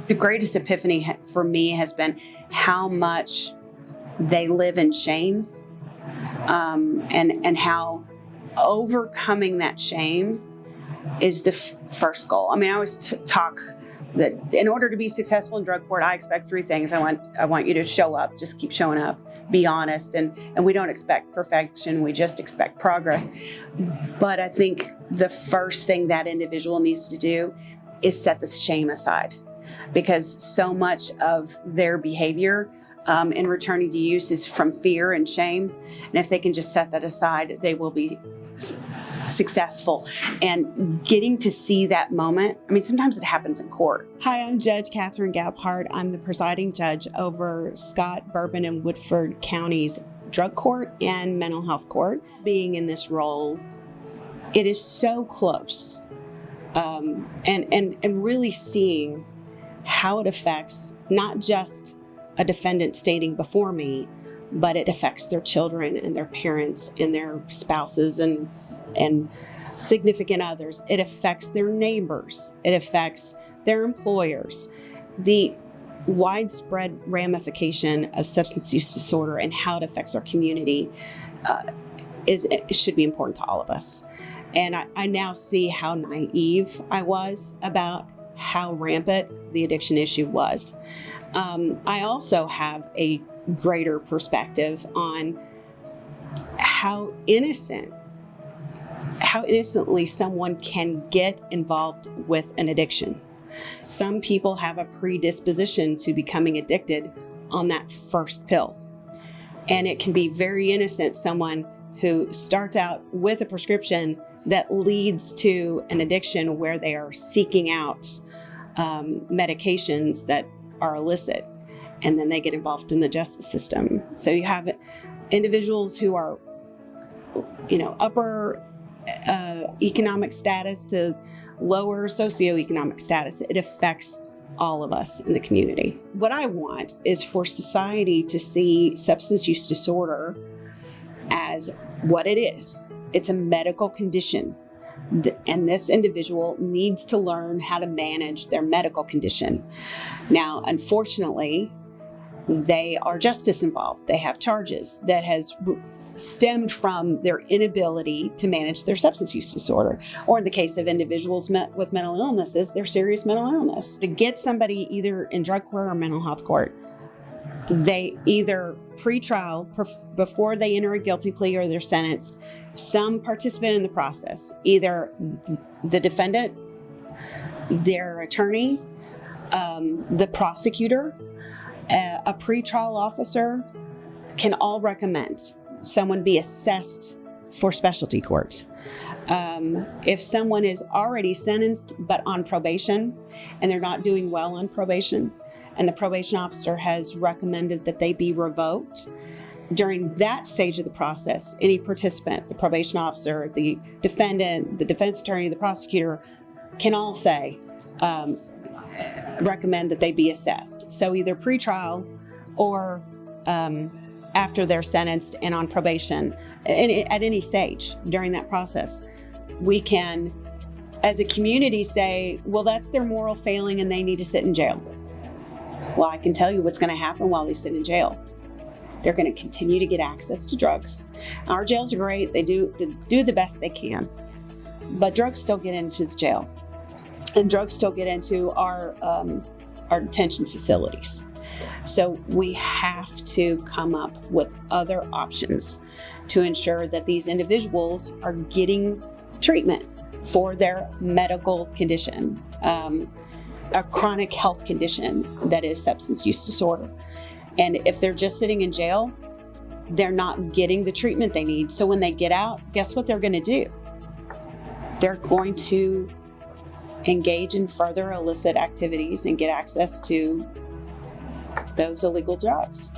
The greatest epiphany for me has been how much they live in shame, and how overcoming that shame is the first goal. I mean, I always talk that in order to be successful in drug court, I expect three things. I want you to show up, just keep showing up, be honest, and we don't expect perfection, we just expect progress. But I think the first thing that individual needs to do is set the shame aside, because so much of their behavior in returning to use is from fear and shame. And if they can just set that aside, they will be successful. And getting to see that moment, I mean, sometimes it happens in court. Hi, I'm Judge Catherine Gabhart. I'm the presiding judge over Scott, Bourbon, and Woodford Counties Drug Court and Mental Health Court. Being in this role, it is so close, and really seeing how it affects not just a defendant standing before me, but it affects their children and their parents and their spouses and significant others. It affects their neighbors. It affects their employers. The widespread ramification of substance use disorder and how it affects our community should be important to all of us. And I now see how naive I was about how rampant the addiction issue was. I also have a greater perspective on how innocently someone can get involved with an addiction. Some people have a predisposition to becoming addicted on that first pill. And it can be very innocent, someone who starts out with a prescription that leads to an addiction where they are seeking out medications that are illicit, and then they get involved in the justice system. So you have individuals who are, upper economic status to lower socioeconomic status. It affects all of us in the community. What I want is for society to see substance use disorder as what it is. It's a medical condition, and this individual needs to learn how to manage their medical condition. Now, unfortunately, they are justice involved. They have charges that has stemmed from their inability to manage their substance use disorder, or in the case of individuals with mental illnesses, their serious mental illness. To get somebody either in drug court or mental health court, they either pre-trial, before they enter a guilty plea or they're sentenced, some participant in the process, either the defendant, their attorney, the prosecutor, a pretrial officer, can all recommend someone be assessed for specialty court. If someone is already sentenced but on probation and they're not doing well on probation, and the probation officer has recommended that they be revoked, during that stage of the process, any participant, the probation officer, the defendant, the defense attorney, the prosecutor, can all say, recommend that they be assessed. So either pre-trial or after they're sentenced and on probation, at any stage during that process, we can, as a community, say, well, that's their moral failing and they need to sit in jail. Well, I can tell you what's going to happen while they sit in jail. They're going to continue to get access to drugs. Our jails are great. They do the best they can. But drugs still get into the jail. And drugs still get into our detention facilities. So we have to come up with other options to ensure that these individuals are getting treatment for their medical condition, a chronic health condition that is substance use disorder. And if they're just sitting in jail, they're not getting the treatment they need. So when they get out, guess what they're going to do? They're going to engage in further illicit activities and get access to those illegal drugs.